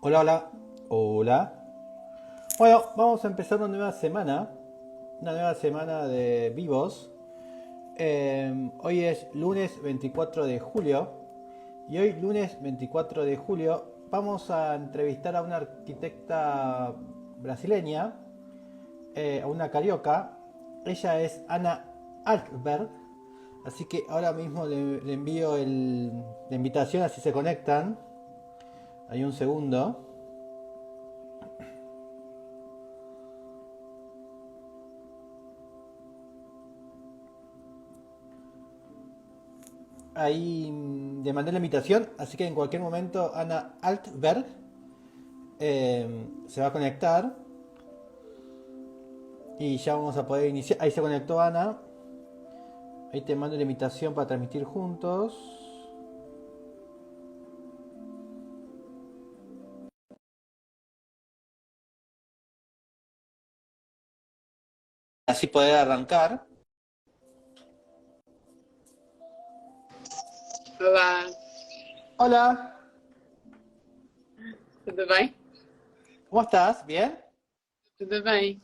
Hola, hola, hola. Bueno, vamos a empezar una nueva semana de vivos. Hoy es lunes 24 de julio y hoy lunes 24 de julio vamos a entrevistar a una arquitecta brasileña, a una carioca. Ella es Ana Alkberg, así que ahora mismo le envío la invitación así se conectan. Hay un segundo. Ahí le mandé la invitación, así que en cualquier momento Ana Altberg se va a conectar y ya vamos a poder iniciar. Ahí se conectó Ana. Ahí te mando la invitación para transmitir juntos. Así poder arrancar. Olá, Hola, tudo bem? ¿cómo estás? ¿Bien? Tudo bem.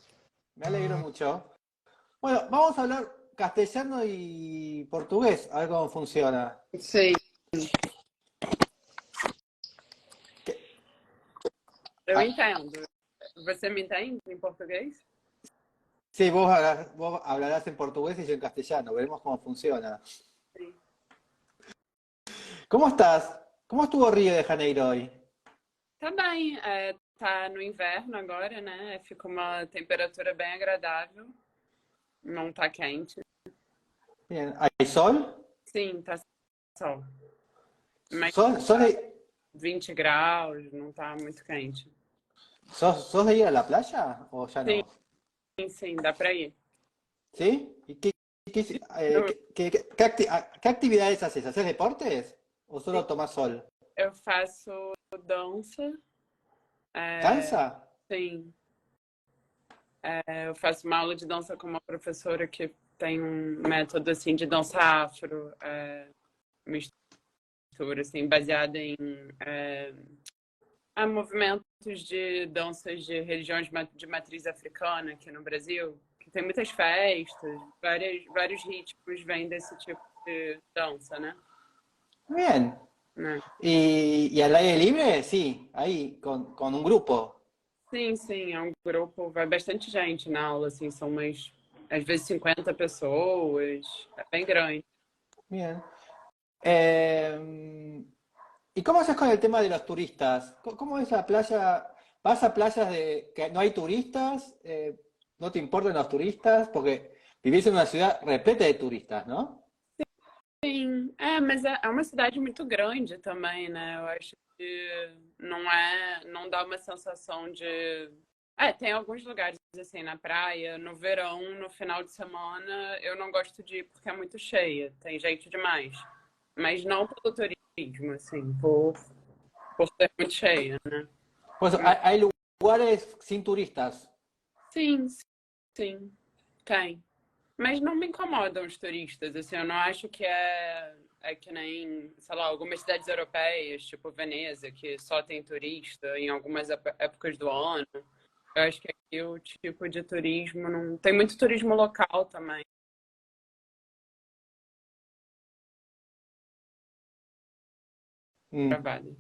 Me alegro mucho. Bueno, vamos a hablar castellano y portugués, a ver cómo funciona. Sim, ¿Qué? eu Ah, entendo. Você me entende em português? sí, vos hablarás en portugués y yo en castellano, veremos cómo funciona. Sim. ¿Cómo estás? ¿Cómo estuvo Río de Janeiro hoy? Tá bem, tá no inverno agora, né? Fica uma temperatura bem agradável, não tá quente. Bien, ¿hay sol? Sim, tá sol, mas ¿Sos tá de, 20 graus, não tá muito quente. sos de ir a la playa o ya Sim, no? sim, dá pra ir. ¿Sí? ¿Y Eu, qué actividades haces? ¿Haces deportes o sim, solo tomás sol? eu faço dança, é, ¿Cansa? sim, eu faço uma aula de dança com uma professora que tem um método assim de dança afro, mistura assim, baseada em movimentos de danças de religiões de matriz africana aqui no Brasil, que tem muitas festas, vários ritmos vêm desse tipo de dança, né? Bien. Né? ¿Y al aire libre? Sí, ahí, con un grupo. Sim, sim, é um grupo, vai bastante gente na aula, assim, são umas, às vezes 50 pessoas, é bem grande. Bien. Eh, ¿Y cómo haces con el tema de los turistas? ¿Cómo es la playa? ¿Vas a playas de que no hay turistas? ¿No te importan los turistas? Porque vivís en una ciudad repleta de turistas, ¿no? Sim, mas é uma cidade muito grande também, né? Eu acho que não dá uma sensação de. Tem alguns lugares assim na praia, no verão, no final de semana, eu não gosto de ir porque é muito cheia, tem gente demais. Mas não pelo turismo, assim, por ser muito cheia, né? Pues hay lugares sin turistas. Sim, sim, tem. Mas não me incomodam os turistas, assim, eu não acho que é que nem, sei lá, algumas cidades europeias, tipo Veneza, que só tem turista em algumas épocas do ano. Eu acho que aqui o tipo de turismo não. Tem muito turismo local também, Mm, trabalho.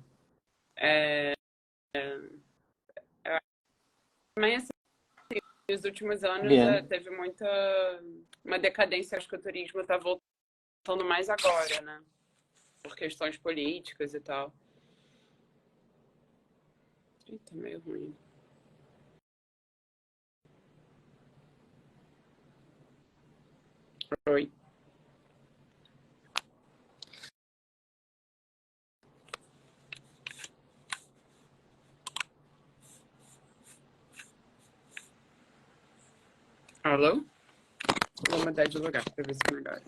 É, também, assim, nos últimos anos bien, teve uma decadência, acho que o turismo está voltando mais agora, né? Por questões políticas e tal. Eita, meio ruim. Oi. Alô? Vou mudar de lugar para ver se melhora.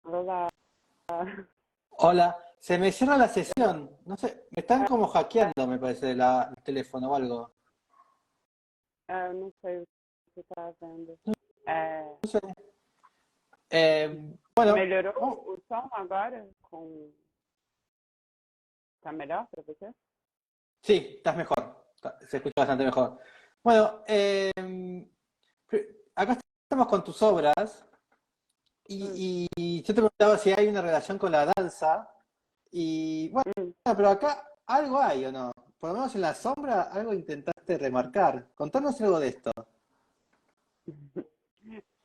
Olá. hola, se me cierra la sesión. No sé, me están como hackeando, me parece, el teléfono o algo. Eu não sei o que você está vendo. É, No sé. Bueno, melhorou o som agora? Tá melhor para você? Sí, estás mejor. Se escucha bastante mejor. Bueno, acá estamos con tus obras Hum, y yo te preguntaba si hay una relación con la danza. Y bueno, hum. pero acá algo hay o no. Por lo menos en la sombra algo intentaste remarcar. Contanos algo de esto.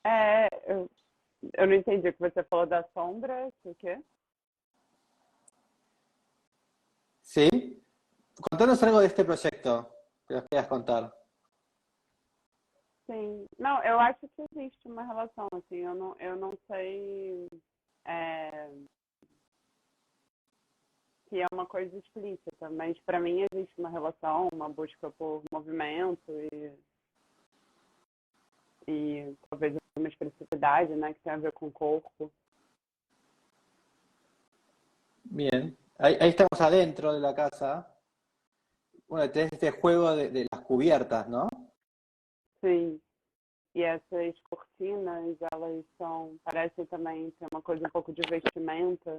É, eu não entendi o que você falou das sombras, o quê? ¿Sí? Contanos algo de este proyecto que nos quieras contar. Sim. Não, eu acho que existe uma relação, assim, eu não sei é, se é uma coisa explícita, mas para mim existe uma relação, uma busca por movimento e talvez uma expressividade, né, que tem a ver com o corpo. Bien. Ahí estamos adentro de la casa. Bueno, tenés este juego de las cubiertas, ¿no? Sim. E essas cortinas, elas são, parecem também ter uma coisa um pouco de vestimenta.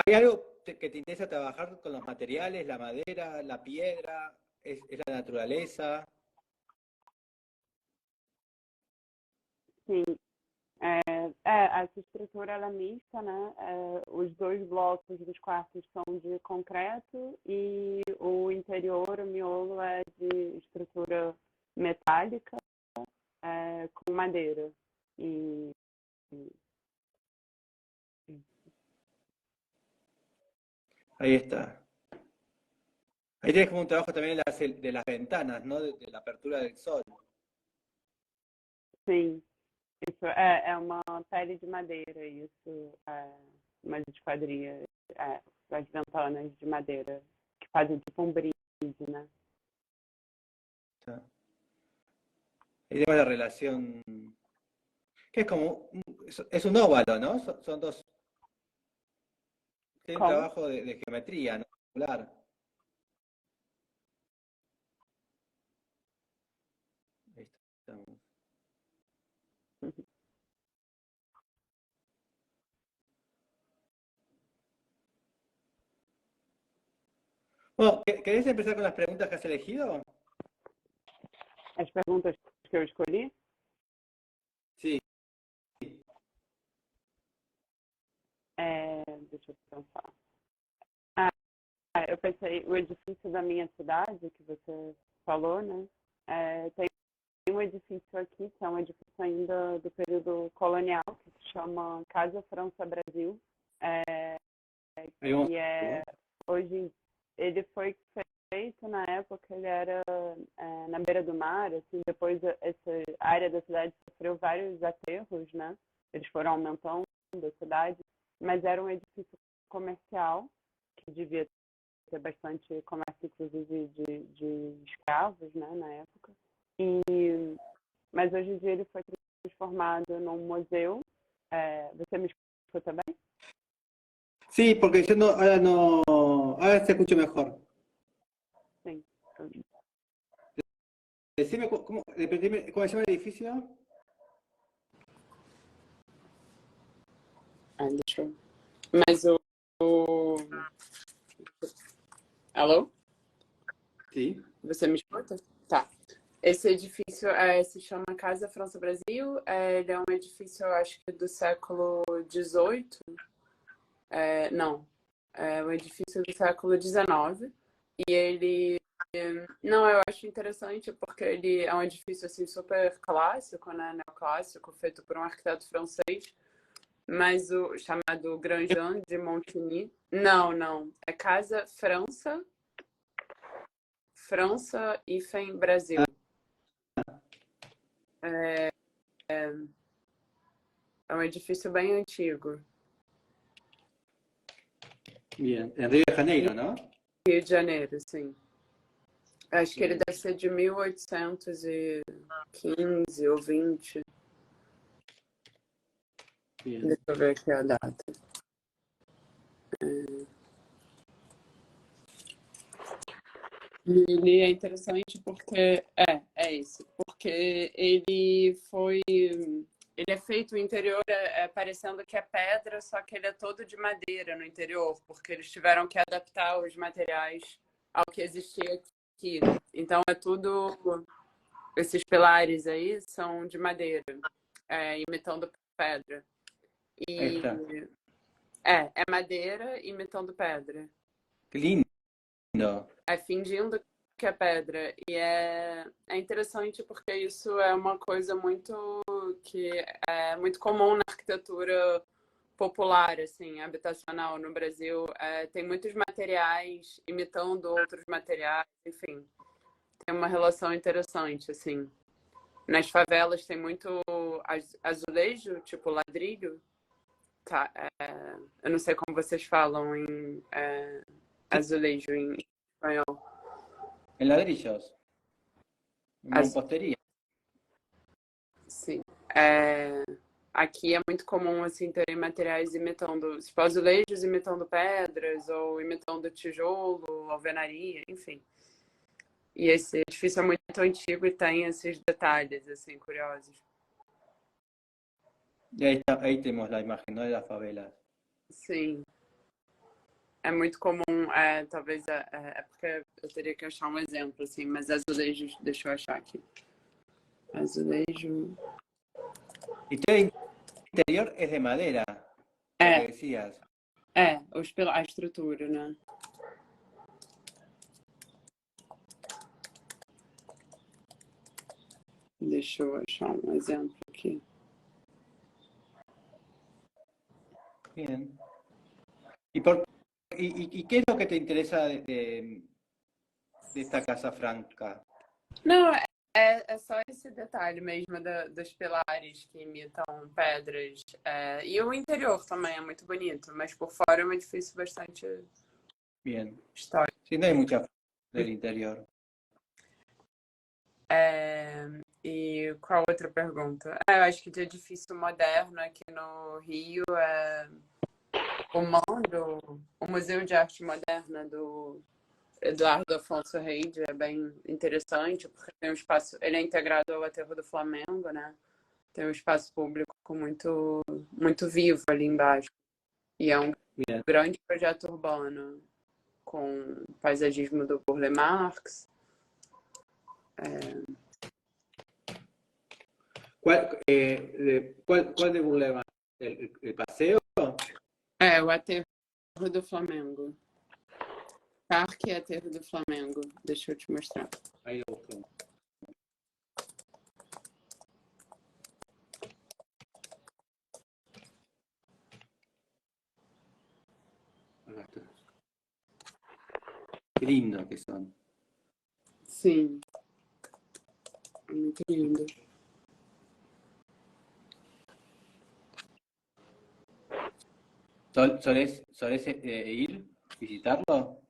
¿Hay algo que te interesa trabajar con los materiales, la madera, la piedra, es la naturaleza? Sim, essa estrutura ela é mista, né? Os dois blocos dos quartos são de concreto e o interior, o miolo, é de estrutura metálica com madeira. E, Ahí está. Ahí tienes como un trabajo también de las ventanas, ¿no? De la apertura del sol. sim, isso é uma pele de madeira, isso, uma esquadria, as ventanas de madeira que fazem tipo um brinde, né? Está. Ahí tenemos la relación, que es como, es un óvalo, ¿no? Son dos, tiene un Como? trabajo de geometría, ¿no? Circular. Ahí estamos. Bueno, ¿querés empezar con las preguntas que has elegido? As perguntas que eu escolhi? Sí. Deixa eu pensar. Eu pensei, o edifício da minha cidade, que você falou, né? Tem um edifício aqui, que é um edifício ainda do período colonial, que se chama Casa França Brasil. É, Ahí vamos. e hoje ele foi feito na época, ele era na beira do mar, assim, depois essa área da cidade sofreu vários aterros, né? Eles foram aumentando a cidade, mas era um edifício comercial, que devia ter bastante comércio, inclusive, de escravos, né, na época. Mas hoje em dia ele foi transformado num museu. Você me escuta também? Sí, porque yo no, ahora te escucho mejor. Sim. Decime repetime, ¿cómo se llama el edificio? Deixa eu... Mas Alô? Sí. Você me escuta? Tá. Esse edifício se chama Casa França Brasil. Ele é um edifício, eu acho que do século XVIII. Não, é um edifício do século XIX. E ele... Não, eu acho interessante porque ele é um edifício assim, super clássico, né? Neoclássico, feito por um arquiteto francês. Mas o chamado Grandjean de Montigny. Não. É Casa França hífen Brasil. É um edifício bem antigo. Bien, en Río de Janeiro, ¿no? Rio de Janeiro, sim. Acho que ele deve ser de 1815 ou 20. Bien. Deixa eu ver aqui a data. Ele é interessante porque é isso, porque ele é feito, o interior parecendo que é pedra, só que ele é todo de madeira no interior, porque eles tiveram que adaptar os materiais ao que existia aqui. Então é tudo, esses pilares aí são de madeira, imitando pedra. Ahí E está. é madeira imitando pedra. Qué lindo. Fingindo que é pedra. E é interessante porque isso é uma coisa que é muito comum na arquitetura popular, assim, habitacional no Brasil. Tem muitos materiais imitando outros materiais, enfim. Tem uma relação interessante, assim. Nas favelas tem muito azulejo, tipo ladrilho. Tá, eu não sei como vocês falam em azulejo em espanhol. En ladrillos. En mampostería. Sim. Aqui é muito comum assim terem materiais imitando, tipo, azulejos imitando pedras ou imitando tijolo, alvenaria, enfim. E esse edifício é muito antigo e tem esses detalhes assim curiosos. Y ahí está, ahí tenemos la imagen, ¿no? De las favelas. Sim. É muito comum, talvez é porque eu teria que achar um exemplo, assim, mas azulejos, deixa eu achar aqui. Azulejo. Y todo el interior es de madera, lo que decías. A estrutura, né? Deixa eu achar um exemplo aqui. Bien. ¿Y qué es lo que te interesa de esta Casa Franca? Não, é só esse detalhe mesmo dos pilares que imitam pedras. E o interior também é muito bonito, mas por fora é um edifício bastante Bien. histórico. Sí, no hay mucha del interior. E qual outra pergunta? Eu acho que de edifício moderno aqui no Rio é o Museu de Arte Moderna do Eduardo Afonso Reid, é bem interessante, porque tem um espaço, ele é integrado ao Aterro do Flamengo, né? Tem um espaço público muito, muito vivo ali embaixo. E é um grande projeto urbano com paisagismo do Burle Marx. ¿Cuál de Burle Marx? ¿El paseo? O Aterro do Flamengo. Parque Aterro do Flamengo. Deixa eu te mostrar. Ahí lo busqué. Qué lindo que son. Sim. Muito lindo. ¿Solés ir, visitarlo?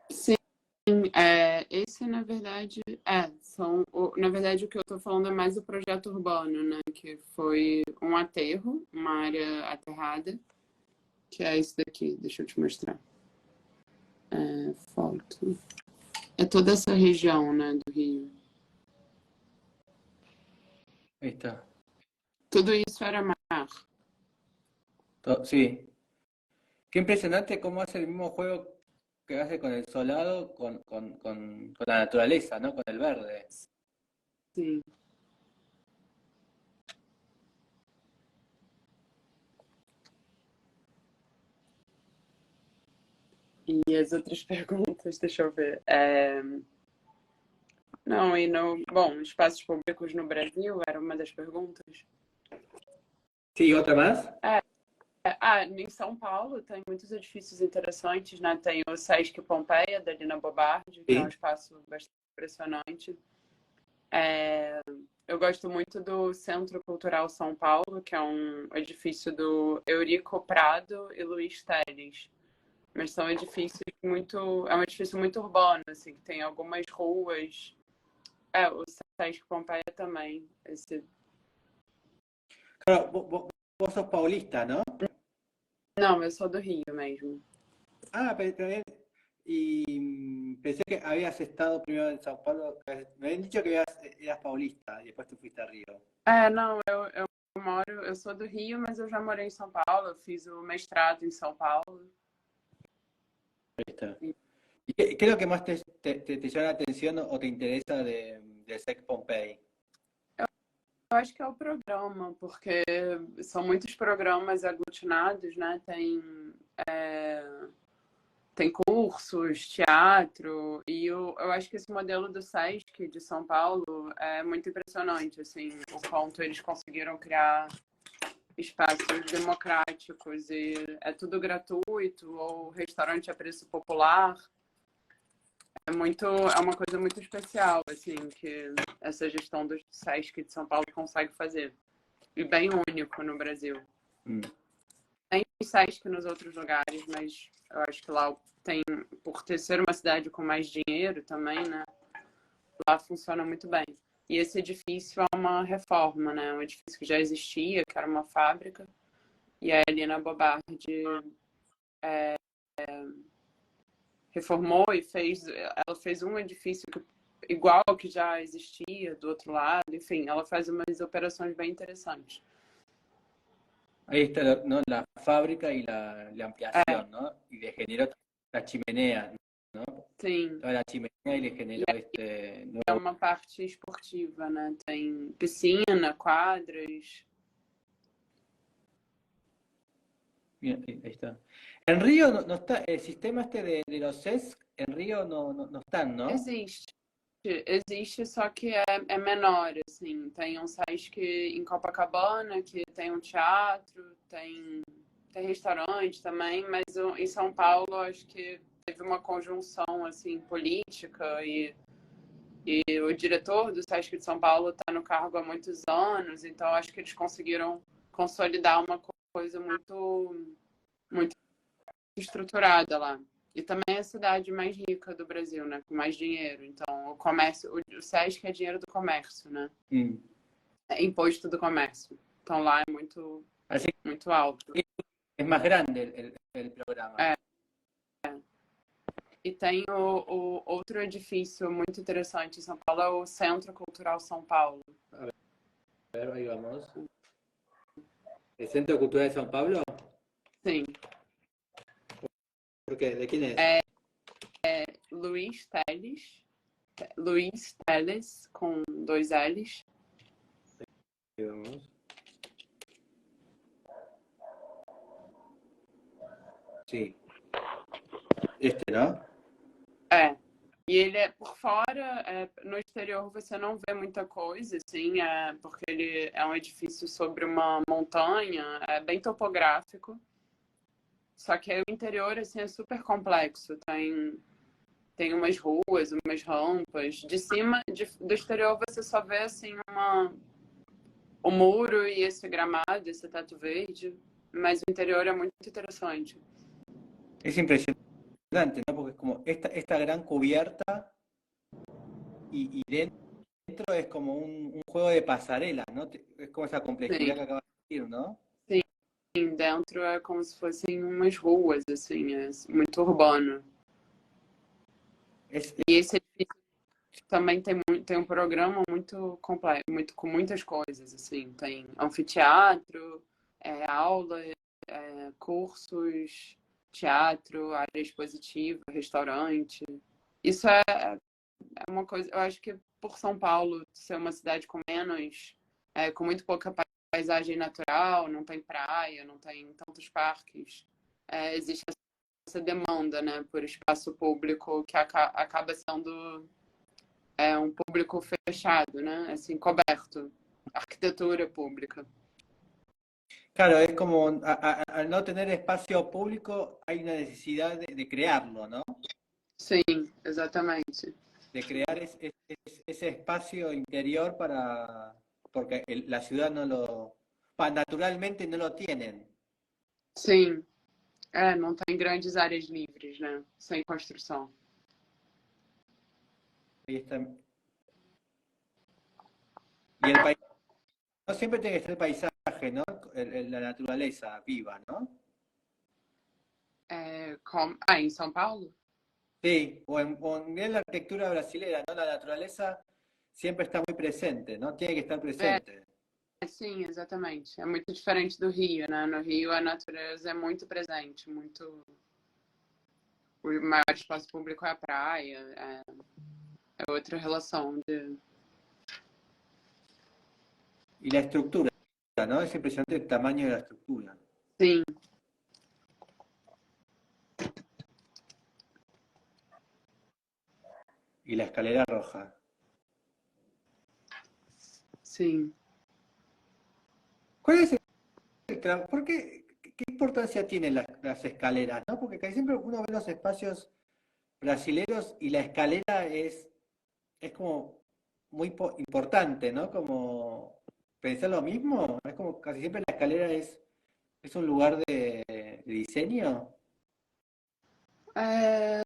Sim. Esse, na verdade, na verdade, o que eu estou falando é mais o projeto urbano, né? Que foi um aterro, uma área aterrada, que é esse daqui. Deixa eu te mostrar. Foto. É toda essa região, né, do Rio. Ahí está. Tudo isso era mar. Sí. Qué impresionante cómo hace el mismo juego que hace con el solado, con la naturaleza, ¿no? Con el verde. Sim. E as outras perguntas, deixa eu ver. Não, bom, espaços públicos no Brasil era uma das perguntas. Sí, ¿otra más? Em São Paulo tem muitos edifícios interessantes, né? Tem o Sesc Pompeia, da Lina Bobardi, que é um espaço bastante impressionante. Eu gosto muito do Centro Cultural São Paulo, que é um edifício do Eurico Prado e Luiz Teles. Mas são edifícios é um edifício muito urbano, assim, que tem algumas ruas. O Sesc Pompeia também. Claro, vos sos paulista, ¿no? Não, eu sou do Rio mesmo. Pero también Y pensé que habías estado primero en São Paulo. Me habían dicho que eras paulista y después te fuiste a Río. Não, eu sou do Rio, mas eu já morei em São Paulo, eu fiz o mestrado em São Paulo. Ahí está. ¿Y qué es lo que más te llama la atención o te interesa de Sec Pompei? Eu acho que é o programa, porque são muitos programas aglutinados, né? Tem cursos, teatro, e eu acho que esse modelo do SESC de São Paulo é muito impressionante, assim, o quanto eles conseguiram criar espaços democráticos e é tudo gratuito, ou restaurante a preço popular. É uma coisa muito especial, assim, que essa gestão do SESC de São Paulo consegue fazer. E bem único no Brasil. Tem SESC nos outros lugares, mas eu acho que lá tem, por ser uma cidade com mais dinheiro também, né? Lá funciona muito bem. E esse edifício é uma reforma, né? Um edifício que já existia, que era uma fábrica. E a Helena Bobardi reformou e ela fez um edifício igual ao que já existia do outro lado. Enfim, ela faz umas operações bem interessantes. Ahí está, ¿no? La fábrica y la ampliación, ¿no? Y le generó la chimenea, ¿no? Sim. Toda la chimenea y le generó É uma parte esportiva, né? Tem piscina, quadras. Bien, ahí está. En Río no está, el sistema de los SESC, en Río no están, ¿no? Existe, só que é menor, assim. Tem um SESC em Copacabana, que tem um teatro, tem restaurante também, mas em São Paulo acho que teve uma conjunção assim política e o diretor do SESC de São Paulo está no cargo há muitos anos, então acho que eles conseguiram consolidar uma coisa muito estruturada lá. E também é a cidade mais rica do Brasil, né? Com mais dinheiro. Então, o comércio, o SESC é dinheiro do comércio, né? É imposto do comércio. Então, lá é muito alto. É mais grande o programa. E tem o outro edifício muito interessante em São Paulo, é o Centro Cultural São Paulo. A ver, aí vamos. ¿El Centro Cultural de São Paulo? Sim. ¿Por qué? ¿De quién es? Luiz Teles, com 2 L's. Aí vamos. Sim. Não? E ele é por fora, no exterior você não vê muita coisa, assim, porque ele é um edifício sobre uma montanha, é bem topográfico. Só que aí o interior, assim, é super complexo. Tem umas ruas, umas rampas. De cima, do exterior, você só vê, assim, o muro e esse gramado, esse teto verde. Mas o interior é muito interessante. É impressionante, ¿no? Porque es como esta gran cubierta y dentro es como un juego de pasarela, ¿no? Es como esa complejidad que acabas de decir, ¿no? Sim, dentro é como se fossem umas ruas, assim, é muito urbano. E esse edifício também tem um programa muito completo, com muitas coisas, assim. Tem anfiteatro, aula, cursos, teatro, área expositiva, restaurante. Isso é uma coisa, eu acho que por São Paulo ser uma cidade com com muito pouca paisagem natural, não tem praia, não tem tantos parques, existe essa demanda, né, por espaço público que acaba sendo um público fechado, né, assim, coberto, arquitetura pública. Claro, es como al no tener espacio público hay una necesidad de crearlo, ¿no? Sim, exatamente. De crear ese espacio interior porque la ciudad naturalmente no lo tienen. Sim, não tem grandes áreas livres, né, sem construção. Ahí está. Y el país no siempre tiene que ser el paisaje, ¿no? La naturaleza viva, ¿no? Em São Paulo? Sí, o en la arquitectura brasilera, ¿no? La naturaleza siempre está muy presente, ¿no? Tiene que estar É, presente. sim, exatamente. É muito diferente do Rio, né? No Rio a natureza é muito presente, muito. O maior espaço público é a praia, é outra relação de. Y la estructura, ¿no? Es impresionante el tamaño de la estructura. Sim, Y la escalera roja. sim. ¿Cuál es ¿Por qué importancia tienen las escaleras, ¿no? Porque casi siempre uno ve los espacios brasileros y la escalera es como muy importante, ¿no? Como pensar lo mismo, es como casi siempre la escalera es un lugar de diseño. É,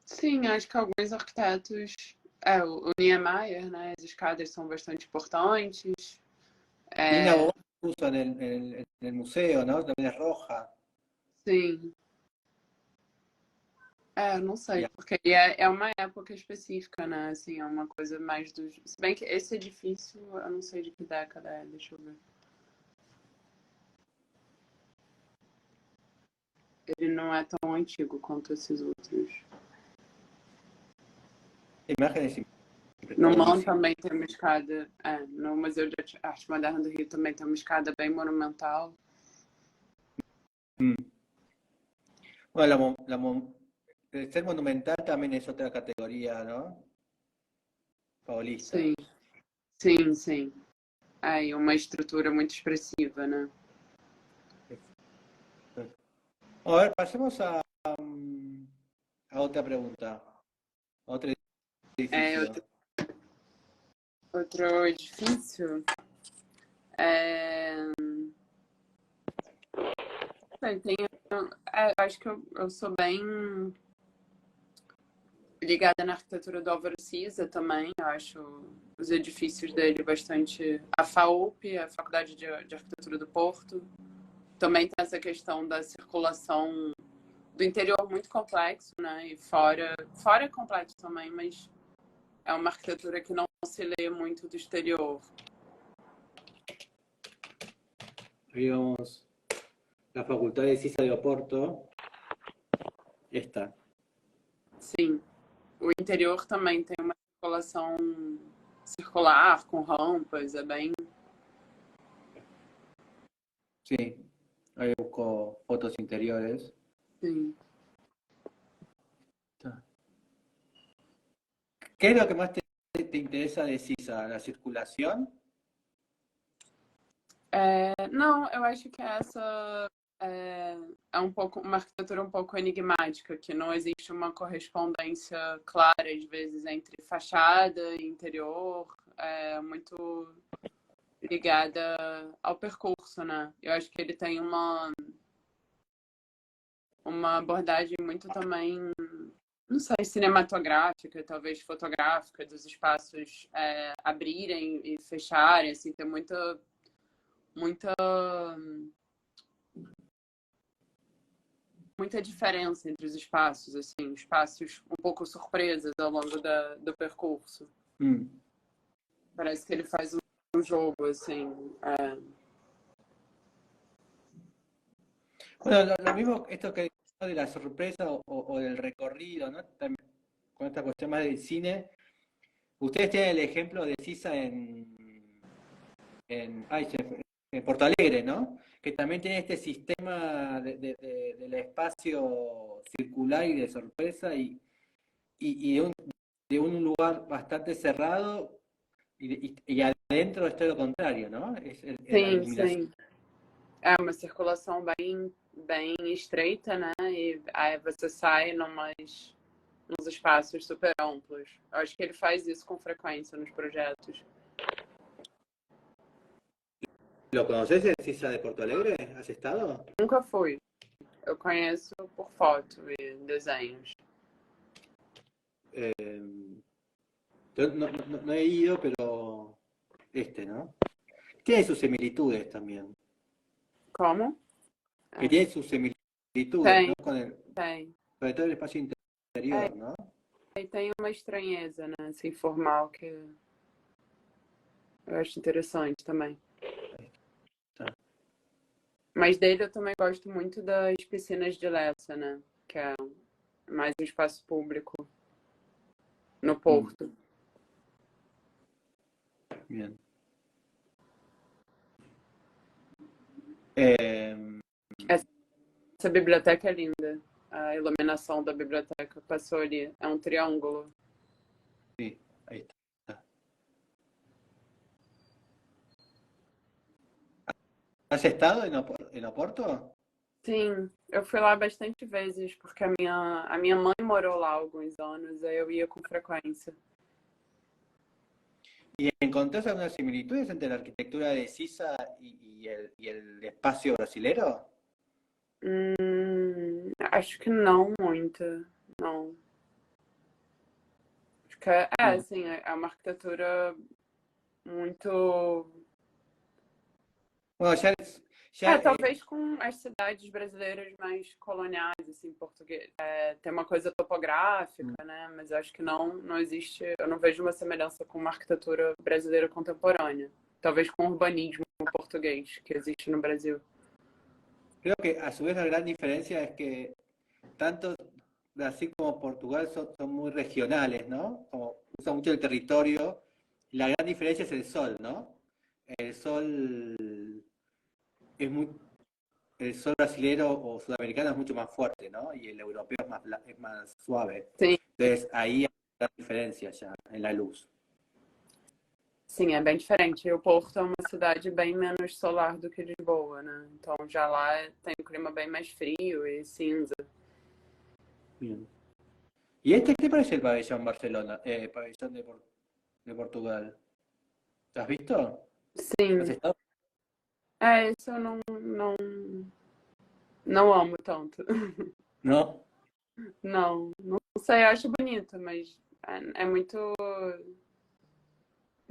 sim, acho que alguns arquitetos. O Niemeyer, né? As escadas são bastante importantes. Nina É, Bobar puso en el museo, ¿no? También es roja. sim. Não Y sei, porque é uma época específica, né? Assim, é uma coisa mais do. Se bem que esse edifício, eu não sei de que década é, deixa eu ver. Ele não é tão antigo quanto esses outros. imágenes No MAN buenísimas. também tem uma escada. No Museu de Arte Moderna do Rio também tem uma escada bem monumental. Mm. Bueno, el ser monumental también es otra categoría, ¿no? Paulista. Sim, sim, sim. E uma estrutura muito expressiva, né? A ver, pasemos a otra pregunta, a otro edificio. Outro edifício. Acho que eu sou bem ligada na arquitetura do Álvaro Siza também. Eu acho os edifícios dele bastante. A FAUP, a Faculdade de Arquitetura do Porto, também tem essa questão da circulação do interior muito complexo, né? E fora é complexo também, mas é uma arquitetura que não se lê muito do exterior. Ahí vamos, la Facultad de Ciencias de Oporto. Esta. Sim. O interior também tem uma circulação circular, com rampas, é bem. Sí, ahí busco fotos interiores. Sim. ¿Qué es lo que más te interesa de CISA? ¿La circulación? Não, eu acho que essa é um pouco uma arquitetura um pouco enigmática, que não existe uma correspondência clara, às vezes, entre fachada e interior, muito ligada ao percurso, né? Eu acho que ele tem uma abordagem muito também, não sei, cinematográfica, talvez fotográfica, dos espaços abrirem e fecharem, assim, tem muita diferença entre os espaços, assim, espaços um pouco surpresas ao longo do percurso. Parece que ele faz um jogo, assim. Bueno, lo mismo, esto que de la sorpresa o del recorrido, ¿no? También, con esta cuestión más del cine. Ustedes tienen el ejemplo de CISA en Porto Alegre, ¿no? Que también tiene este sistema del espacio circular y de sorpresa y de un lugar bastante cerrado y adentro es todo lo contrario, ¿no? Es la Sim, iluminación. sim. É uma circulação bem estreita, né? E aí você sai nos espaços super amplos. Eu acho que ele faz isso com frequência nos projetos. ¿Lo conoces el CISA de Porto Alegre? ¿Has estado? Nunca fui. Eu conheço por foto e desenhos. Yo no he ido, pero ¿no? Tiene sus similitudes también. Como? Que tiene sus similitudes, Tem, ¿no? tem. Sobre todo el espacio exterior, ¿no? E tem uma estranheza, né? Assim, formal, que eu acho interessante também. Tá. Mas dele eu também gosto muito das piscinas de Lessa, né? Que é mais um espaço público no Porto. Bien. Essa biblioteca é linda. A iluminação da biblioteca passou ali. É um triângulo. Sí, ahí está. ¿Has estado en Oporto? Sim, eu fui lá bastante vezes, porque a minha mãe morou lá há alguns anos, aí eu ia com frequência. ¿Y encontrás algunas similitudes entre la arquitectura de Sisa y el espacio brasilero? Acho que não muito, não. Acho que No. assim, é uma arquitetura muito. Bueno, ya Talvez com as cidades brasileiras mais coloniais, assim, português. Tem uma coisa topográfica, né? Mas eu acho que não existe. Eu não vejo uma semelhança com uma arquitetura brasileira contemporânea. Talvez com o urbanismo português que existe no Brasil. creo que a su vez la gran diferencia es que tanto Brasil como Portugal son muy regionales, ¿no? Como usan mucho el territorio. La gran diferencia es el sol, ¿no? El sol es muy, el sol brasilero o sudamericano es mucho más fuerte, ¿no? Y el europeo es más suave. Sim, Entonces ahí hay una diferencia ya en la luz. sim, é bem diferente. E o Porto é uma cidade bem menos solar do que Lisboa, né? Então já lá tem um clima bem mais frio e cinza. Bien. ¿Y este qué parece el pabellón Barcelona? Pabellón de Portugal. ¿Lo has visto? ¿Has Sim, estado? isso eu não amo tanto. No. Não sei, eu acho bonito, mas é muito.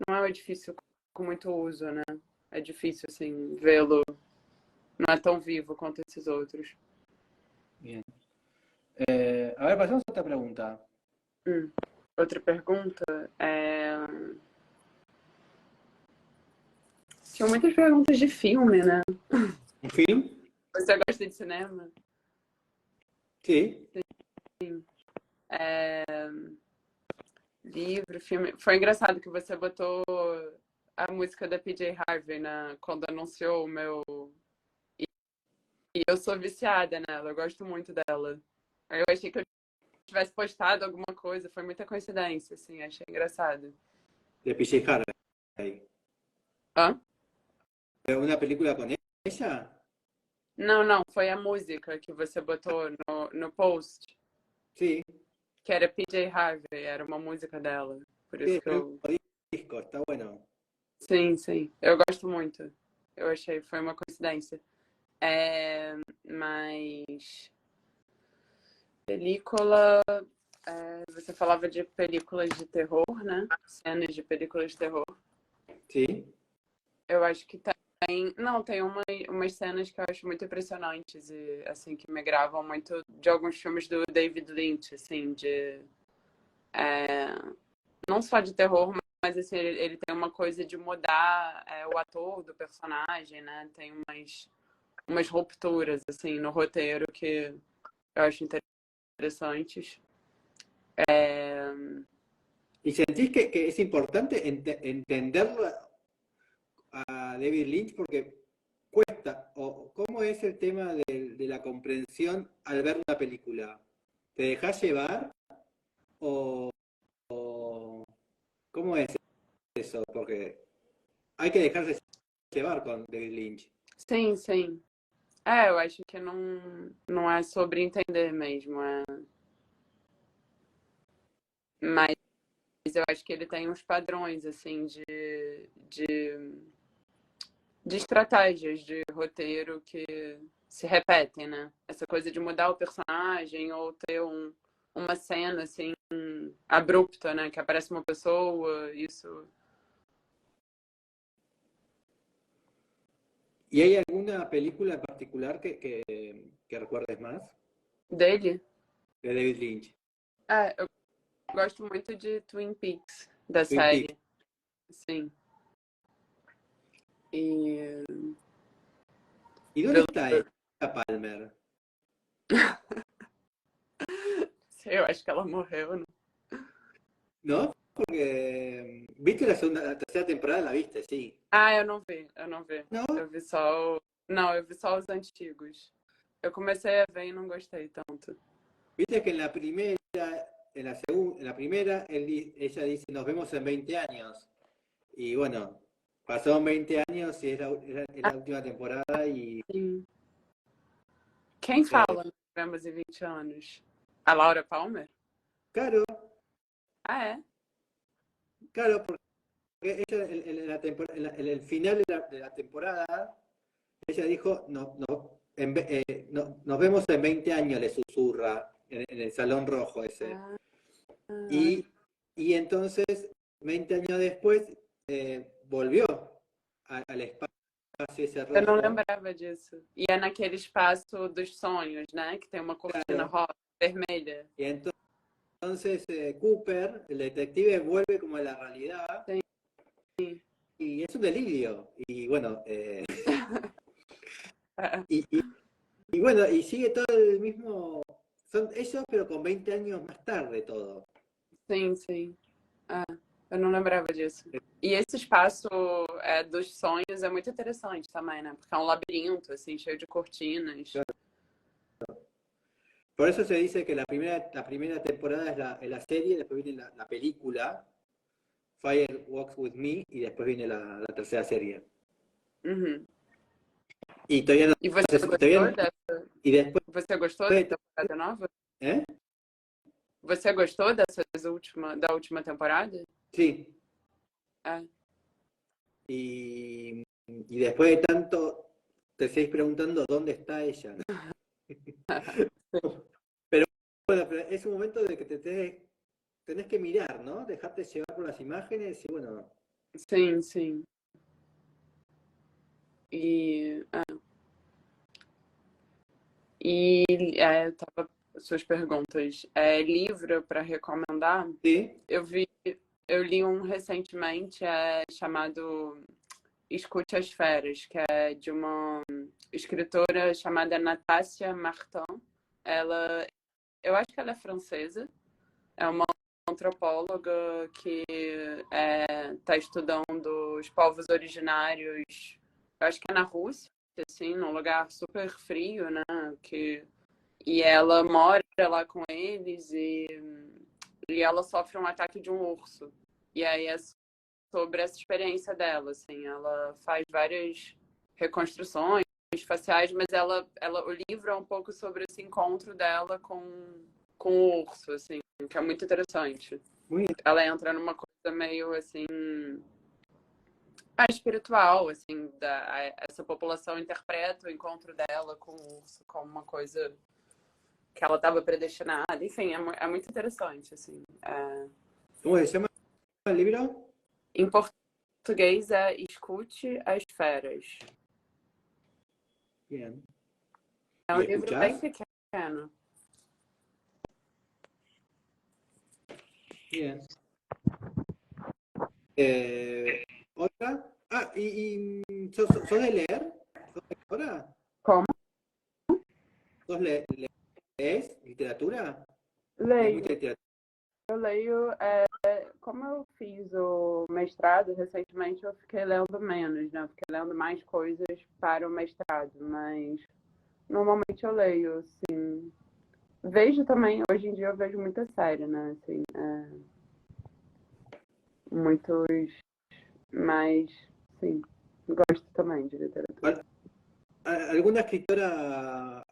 Não é um edifício com muito uso, né? É difícil, assim, vê-lo. Não é tão vivo quanto esses outros. Bien. A ver, pasamos a otra pregunta. Outra pergunta Tinha muitas perguntas de filme, né? ¿Un film? Você gosta de cinema? Sí. Livro, filme. Foi engraçado que você botou a música da PJ Harvey quando anunciou o meu. E eu sou viciada nela, eu gosto muito dela. Aí eu achei que eu tivesse postado alguma coisa, foi muita coincidência, assim, achei engraçado. De PJ Harvey. Hã? ¿Una película con ella? Não, foi a música que você botou no post, Sí. que era PJ Harvey, era uma música dela. Por isso Sí, que eu. disco, está bueno. Sim, eu gosto muito. Eu achei, foi uma coincidência. Mas. Película. Você falava de películas de terror, né? Cenas de películas de terror. Sí. Eu acho que tem. Não, tem umas cenas que eu acho muito impressionantes e, assim, que me gravam muito de alguns filmes do David Lynch, assim, não só de terror, mas assim, ele tem uma coisa de mudar o ator do personagem, né? Tem umas rupturas, assim, no roteiro que eu acho interessantes. ¿Y sentís que es importante entenderlo a David Lynch? Porque cuesta, o ¿cómo es el tema de la comprensión al ver una película? ¿Te dejas llevar o cómo es eso? Porque hay que dejarse llevar con David Lynch. Sim. Eu acho que não é sobre entender mesmo. Mas eu acho que ele tem uns padrões, assim, de estratégias de roteiro que se repetem, né? Essa coisa de mudar o personagem ou ter uma cena, assim, abrupta, né? Que aparece uma pessoa, isso. ¿Y hay alguna película en particular que recuerdes más? Dele? De David Lynch. Eu gosto muito de Twin Peaks, da Twin série. Peaks. Sim. E ¿Y dónde está ella, Palmer? eu acho que ela morreu, né? ¿No? Porque viste la tercera temporada, la viste, sí. Eu não vi, eu não vi. ¿No? Eu vi só Não, eu vi só os antigos. Eu comecei a ver e não gostei tanto. Viste que en la primera, en la primera, ella dice, nos vemos en 20 años. Y bueno, pasaron 20 años y es la última temporada y Sim. Quem fala nos vemos em 20 anos? A Laura Palmer? claro, É? claro, porque ella en el final de la temporada, ella dijo, nos vemos en 20 años, le susurra en el salón rojo ese. Ah, Y entonces, 20 años después, volvió al espacio ese eu não rojo. lembrava disso. E é naquele espaço dos sonhos, né? Que tem uma cortina rosa, vermelha. Y entonces Cooper, el detective, vuelve como a la realidad. Sí. Y es un delirio. Y bueno, y bueno, y sigue todo el mismo. Son ellos, pero con 20 años más tarde todo. Sim, sim. Eu não lembrava disso. E esse espaço dos sonhos é muito interessante também, né? Porque é um labirinto, assim, cheio de cortinas. Por eso se dice que la primera temporada es la serie, después viene la película, Fire Walks With Me, y después viene la tercera serie. Uhum. Y todavía no. E você gostou dessa? Y después. Você gostou da temporada nova? Você gostou da última temporada? Sí. Y después de tanto, te seguís preguntando dónde está ella. Pero bueno, es un momento de que tenés que mirar, ¿no? Dejarte llevar por las imágenes y bueno. Sim, sim. Suas perguntas. Livro para recomendar? Sim. Eu li um recentemente chamado Escute as Feras, que é de uma escritora chamada Natasha Martin. Eu acho que ela é francesa. É uma antropóloga que está estudando os povos originários. Eu acho que é na Rússia, assim, num lugar super frio, né? E ela mora lá com eles e ela sofre um ataque de um urso. E aí é sobre essa experiência dela, assim. Ela faz várias reconstruções faciais, mas o livro é um pouco sobre esse encontro dela com o urso, assim, que é muito interessante. Ela entra numa coisa meio, assim, espiritual, assim, essa população interpreta o encontro dela com o urso como uma coisa que ela estava predestinada. Enfim, é muito interessante, assim. Como se chama o livro? Em português é Escute as Feras. Bien. É um livro bem pequeno. Bien. ¿Otra? ¿Y sos de leer? ¿Sos lectora? Como? ¿Lees literatura? Leio. Literatura? Eu leio, como eu fiz o mestrado recentemente, eu fiquei lendo menos, né? Eu fiquei lendo mais coisas para o mestrado, mas normalmente eu leio, assim. Vejo também, hoje em dia eu vejo muita série, né? Assim, muitos, mas, sim, gosto também de literatura. ¿Alguna escritora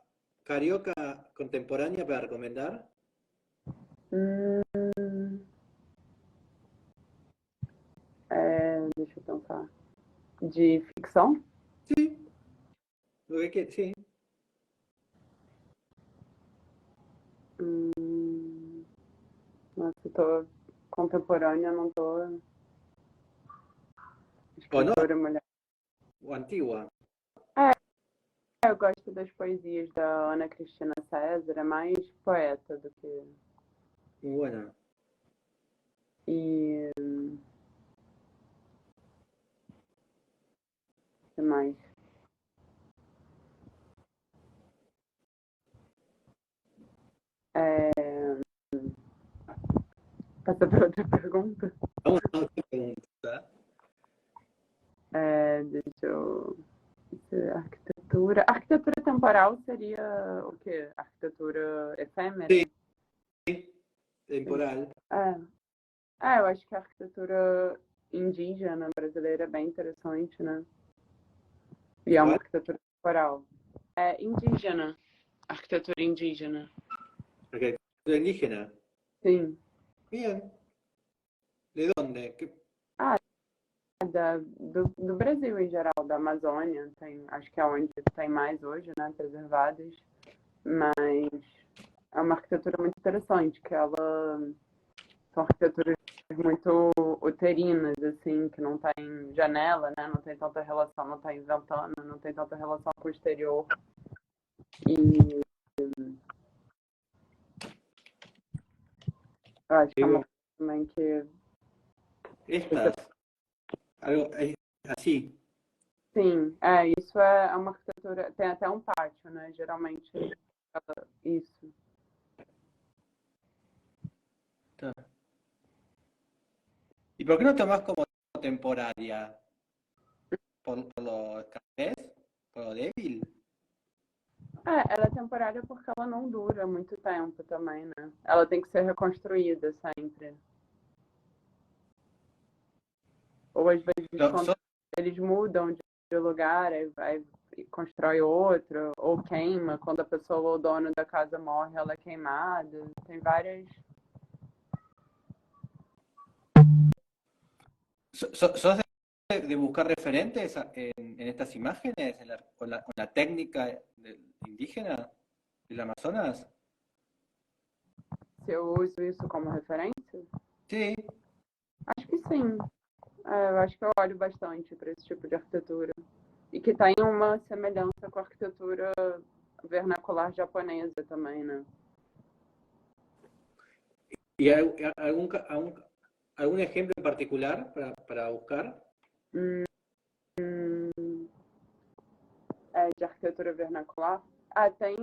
carioca contemporánea para recomendar? Deixa eu pensar. De ficção? Sim. Sim. Nossa, eu tô contemporânea, não tô. Escritora mulher. Ou antiga? Eu gosto das poesias da Ana Cristina César, é mais poeta do que. muy buena. E o que mais? Passa para outra pergunta? Vamos a otra pregunta. Deixa eu... Arquitetura. Arquitetura temporal seria o quê? Arquitetura efêmera? Sí, temporal. Eu acho que a arquitetura indígena brasileira é bem interessante, né? E é uma ¿Cuál? arquitetura temporal. É indígena. Arquitetura indígena. Arquitectura indígena. Sim. Bien. ¿De dónde? Do Brasil em geral, da Amazônia, acho que é onde tem mais hoje, né, preservadas, mas é uma arquitetura muito interessante, que ela são arquiteturas muito uterinas, assim, que não tem janela, né, não tem tanta relação, não tem ventana, não tem tanta relação com o exterior. E eu acho que é uma coisa também que... Estas, algo así. Sim, isso é uma arquitetura, tem até um pátio, né, geralmente isso. ¿Y por qué no tomás como temporaria? ¿Por lo escasez? ¿Por lo débil? Ela é temporária porque ela não dura muito tempo também, né? Ela tem que ser reconstruída sempre. Ou às vezes quando eles mudam de lugar, aí vai e constrói outro, ou queima, quando a pessoa ou o dono da casa morre, ela é queimada. Tem várias... ¿Sos de buscar referentes en estas imágenes, con la técnica indígena del Amazonas? Se eu uso isso como referência? Sí. Acho que sim. Eu acho que eu olho bastante para esse tipo de arquitetura. E que tem uma semelhança com a arquitetura vernacular japonesa também, né? ¿Y algún ejemplo en particular para buscar? De arquitetura vernacular. Tem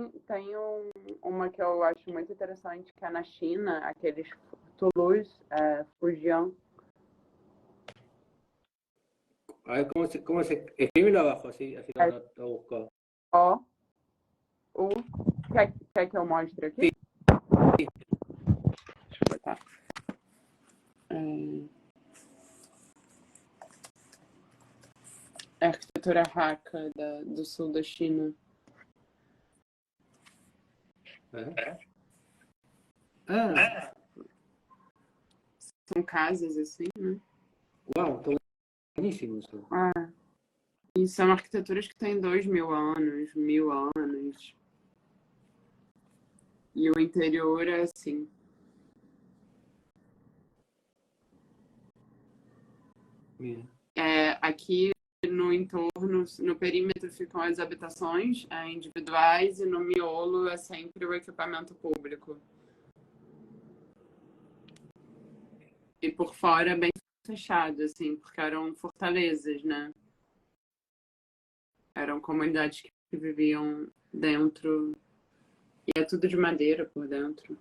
uma que eu acho muito interessante, que é na China, aqueles Toulouse, Fujian. A ver, ¿cómo se escríbelo abajo? Así lo busco. O-U. Quer que eu mostre aqui? Sim. Deixa eu botar. É a arquitetura Hakka do sul da China. São casas assim, né? Uau, tá bueníssimo isso. E são arquiteturas que têm 2000 anos, 1000 anos. E o interior é assim. Aqui no entorno, no perímetro ficam as habitações individuais e no miolo é sempre o equipamento público. E por fora é bem fechado, assim, porque eram fortalezas, né? Eram comunidades que viviam dentro. E é tudo de madeira por dentro.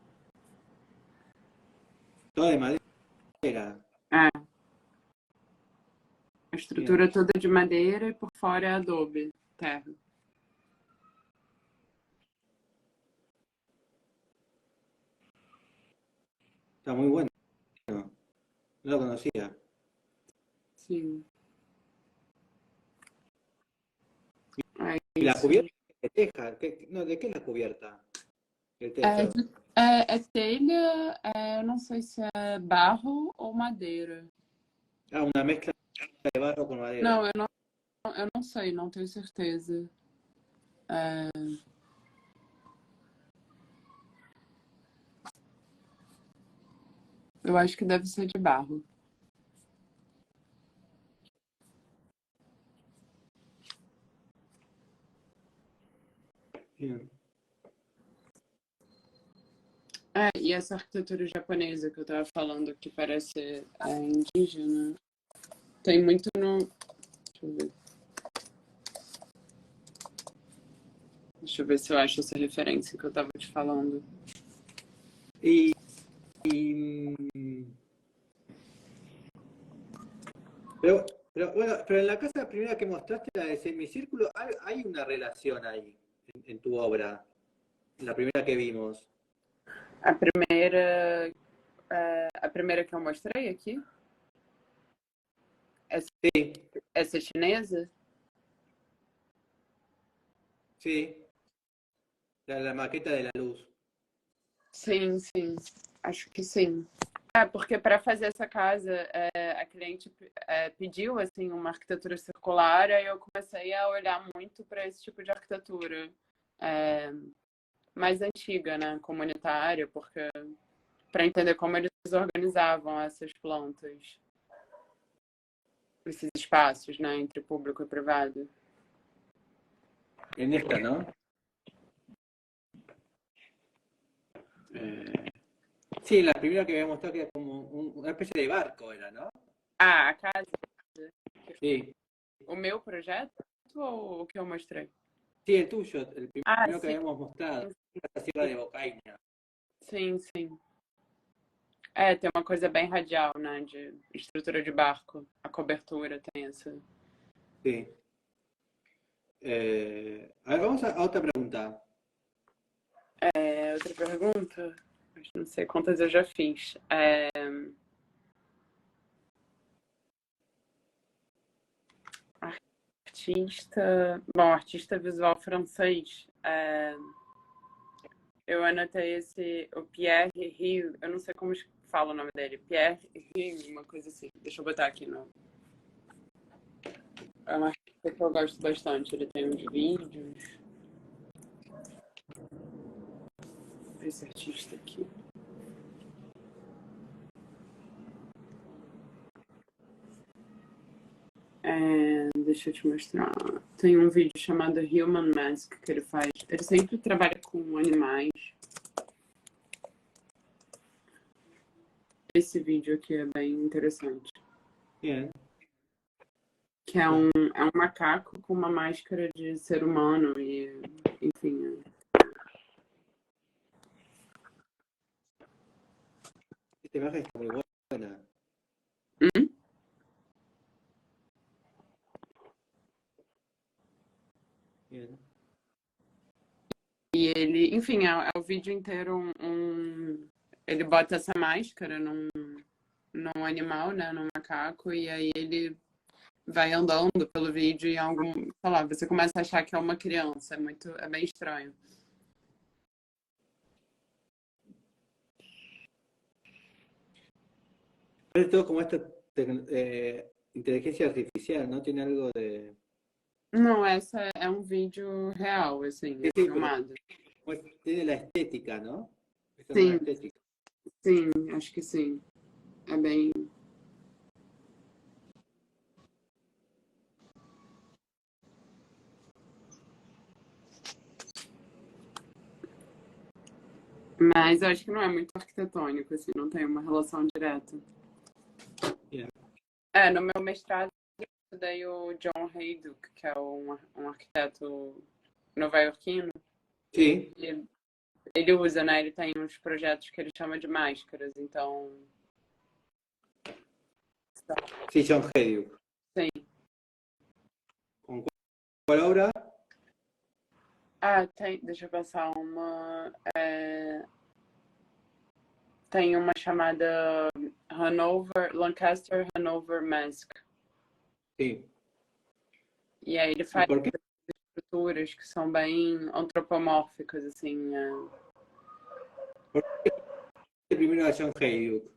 Todo de madeira. A estrutura toda de madeira e por fora é adobe, terra. Está muy bueno. No lo conocía. Sim. ¿Y la cubierta de teja? ¿De qué es la cubierta? El techo. É telha, eu não sei se é barro ou madeira. Una mezcla de barro con madera. Não, eu não sei, não tenho certeza. Eu acho que deve ser de barro. Bien. E essa arquitetura japonesa que eu tava falando, que parece indígena, tem muito no. Deixa eu ver. Deixa eu ver se eu acho essa referência que eu tava te falando. Y, y, pero en la casa primera que mostraste, la de semicírculo, hay una relación ahí en tu obra, la primera que vimos. A primeira. A primeira que eu mostrei aqui? Sí, Essa chinesa? sí, la maqueta de la luz. Sim, sim. Acho que sim. Porque para fazer essa casa, a cliente pediu assim uma arquitetura circular, e eu comecei a olhar muito para esse tipo de arquitetura mais antiga, né, comunitária, porque para entender como eles organizavam essas plantas, esses espaços, né, entre público e privado. En esta, ¿no? Sí, la primera que había mostrado que era como una especie de barco, era, ¿no? A casa, Sí, o meu projeto ou o que eu mostrei? sí, el tuyo, el primero que Sim, habíamos mostrado, la Sierra de Bocaina. sim, sim. Tem uma coisa bem radial, né, de estrutura de barco. A cobertura tem essa. Sí. A ver, vamos a otra pregunta. Outra pergunta? Não sei quantas eu já fiz. Artista visual francês. Eu anotei o Pierre Rio, eu não sei como fala o nome dele. Pierre Rio, uma coisa assim. Deixa eu botar aqui no. É um artista que eu gosto bastante. Ele tem uns vídeos. Esse artista aqui. Deixa eu te mostrar. Tem um vídeo chamado Human Mask que ele faz. Ele sempre trabalha com animais. Esse vídeo aqui é bem interessante. Bien. Que é um macaco com uma máscara de ser humano e, enfim. Esta imagen está muy buena. Bien. E ele, enfim, é o vídeo inteiro ele bota essa máscara num animal, né, num macaco, e aí ele vai andando pelo vídeo e sei lá, você começa a achar que é uma criança, é bem estranho. Parece todo como esta inteligencia artificial, ¿no? Tiene algo de... Não, essa é um vídeo real, assim, Sí, sí, pero filmado. pues, tiene la estética, ¿no? Esta nueva Sim, estética. sim, acho que sim. É bem. Mas eu acho que não é muito arquitetônico, assim, não tem uma relação direta. Bien. No meu mestrado eu estudei o John Hayduke, que é um arquiteto nova-iorquino. Sí, Ele usa, né? Ele tem uns projetos que ele chama de máscaras, então. sí, John Hayduke. Sim. ¿Con cuál obra? Deixa eu pensar uma. Tem uma chamada Lancaster Hanover Mask. Sí. E aí ele ¿Y faz por qué estruturas que são bem antropomórficas, assim. primero a John Hayduke?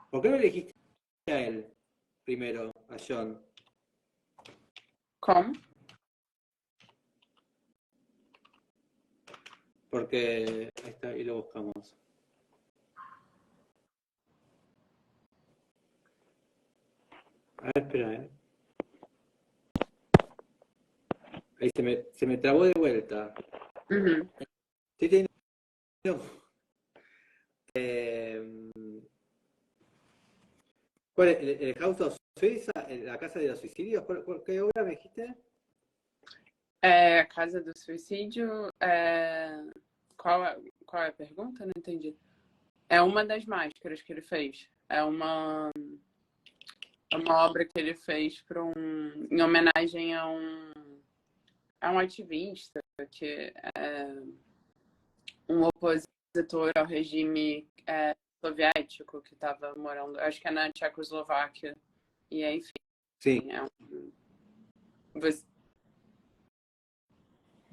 ¿Por qué no elegiste a él primero, a John? Como? Porque ahí está, ahí lo buscamos. A ver, espera, Ahí se me trabó de vuelta. Uhum. Estoy teniendo, eh, ¿cuál es? ¿El House of Suicide? ¿La Casa de los Suicidios? ¿Qué obra me dijiste? A Casa do Suicídio. Qual é a pergunta? Não entendi. É uma das máscaras que ele fez. É uma obra que ele fez em homenagem a um ativista que é um opositor ao regime soviético que estava morando, acho que é na Tchecoslováquia. E aí, enfim, Sí, você-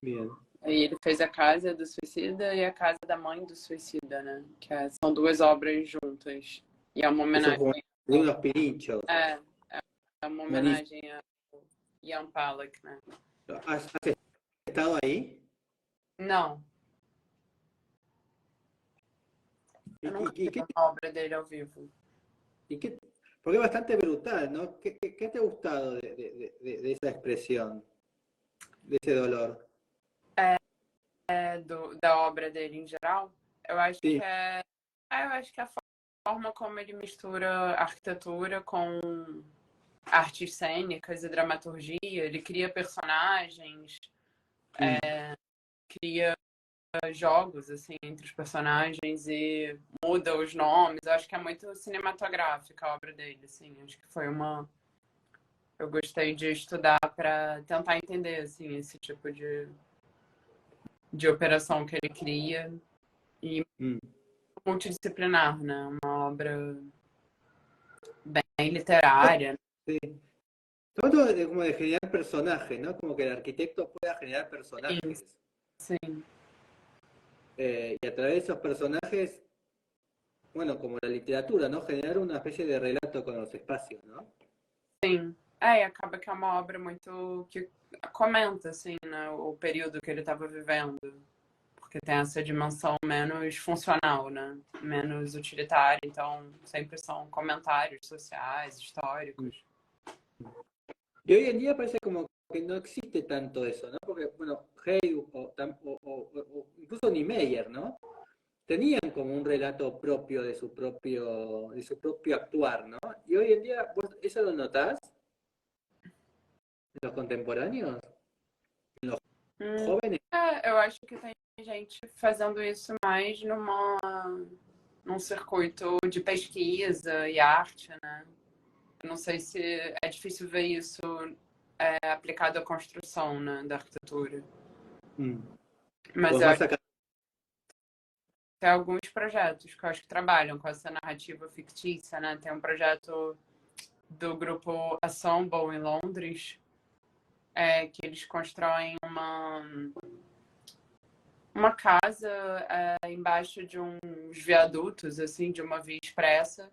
bien. aí ele fez a Casa do Suicida e a Casa da Mãe do Suicida, né? São duas obras juntas. E é uma Que son homenagem. como de unos pirinchos. É uma homenagem a Jan Palach, né? ¿Has estado ahí? Não, eu nunca vi uma obra dele ao vivo. Porque es bastante brutal, ¿no? ¿Qué te ha gustado de esa expresión, de ese dolor? Da obra dele em geral, eu acho Sí. que eu acho que a forma como ele mistura arquitetura com artes cênicas e dramaturgia, ele cria personagens, cria jogos assim entre os personagens e muda os nomes. Eu acho que é muito cinematográfica a obra dele, assim. Acho que eu gostei de estudar para tentar entender assim esse tipo de operação que ele cria e multidisciplinar, né? Uma obra bem literária. Sí. Todo como de generar personajes, ¿no? Como que el arquitecto pueda generar personajes. Sim. Y a través de esos personajes, bueno, como la literatura, ¿no? Generar una especie de relato con los espacios, ¿no? Sim. E acaba que é uma obra muito que comenta assim, né, o período que ele estava vivendo, porque tem essa dimensão menos funcional, né, menos utilitária, então sempre são comentários sociais, históricos. Y hoy en día parece como que no existe tanto eso, ¿no? Porque, bueno, Hay o incluso Niemeyer, ¿no? Tenían como un relato propio de su propio actuar, ¿no? Y hoy en día, ¿vos eso lo notás en los contemporáneos? ¿En los jóvenes? Eu acho que tem gente fazendo isso mais num circuito de pesquisa e arte, né? Eu não sei se é difícil ver isso aplicado à construção, né, da arquitetura. Mas Vos eu vas acho a... que tem alguns projetos que eu acho que trabalham com essa narrativa fictícia, né? Tem um projeto do grupo Ensemble em Londres, que eles constroem uma casa embaixo de uns viadutos, assim, de uma via expressa,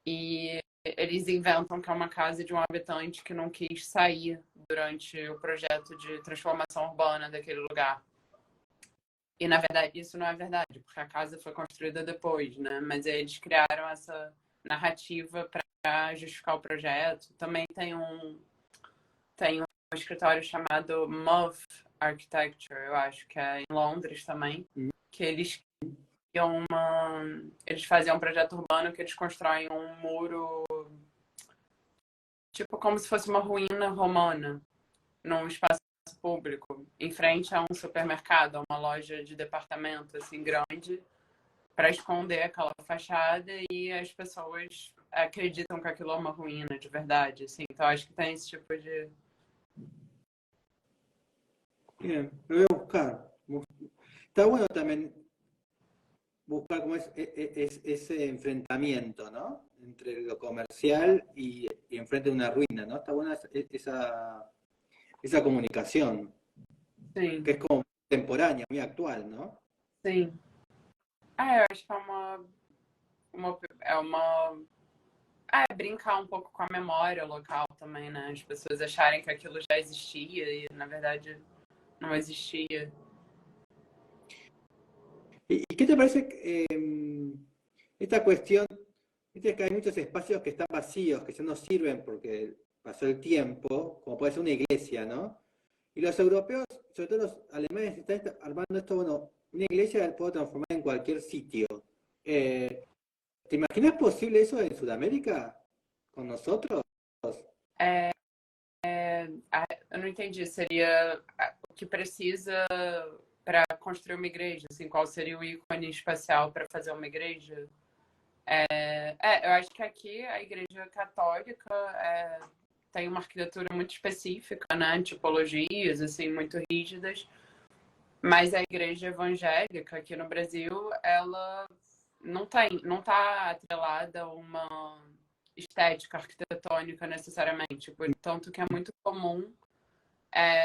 e eles inventam que é uma casa de um habitante que não quis sair durante o projeto de transformação urbana daquele lugar. E, na verdade, isso não é verdade, porque a casa foi construída depois, né? Mas eles criaram essa narrativa para justificar o projeto. Também tem um escritório chamado MOV Architecture, eu acho, que é em Londres também, que eles faziam um projeto urbano que eles constroem um muro, tipo como se fosse uma ruína romana, num espaço público, em frente a um supermercado, a uma loja de departamento assim grande, para esconder aquela fachada, e as pessoas acreditam que aquilo é uma ruína de verdade, assim. Então acho que tem esse tipo de... Bien, lo voy a buscar. Está bueno también buscar cómo es ese enfrentamiento, ¿no? Entre lo comercial y enfrente de una ruina, ¿no? Está buena esa comunicación, Sim, que es como contemporánea, muy actual, ¿no? sim. Eu acho que brincar um pouco com a memória local também, né? As pessoas acharem que aquilo já existia e, na verdade, não existia. ¿Y qué te parece esta cuestión? Viste que hay muchos espacios que están vacíos, que ya no sirven porque pasó el tiempo, como puede ser una iglesia, ¿no? Y los europeos, sobre todo los alemanes, están armando esto, bueno, una iglesia la puedo transformar en cualquier sitio. Eh, ¿Te imaginas posible eso en Sudamérica? ¿Con nosotros? É, eu não entendi. Seria o que precisa para construir uma igreja? Assim, qual seria o ícone especial para fazer uma igreja? Eu acho que aqui a igreja católica tem uma arquitetura muito específica, né? Tipologias, assim, muito rígidas. Mas a igreja evangélica aqui no Brasil, ela não está atrelada a uma estética arquitetônica necessariamente. Portanto, que é muito comum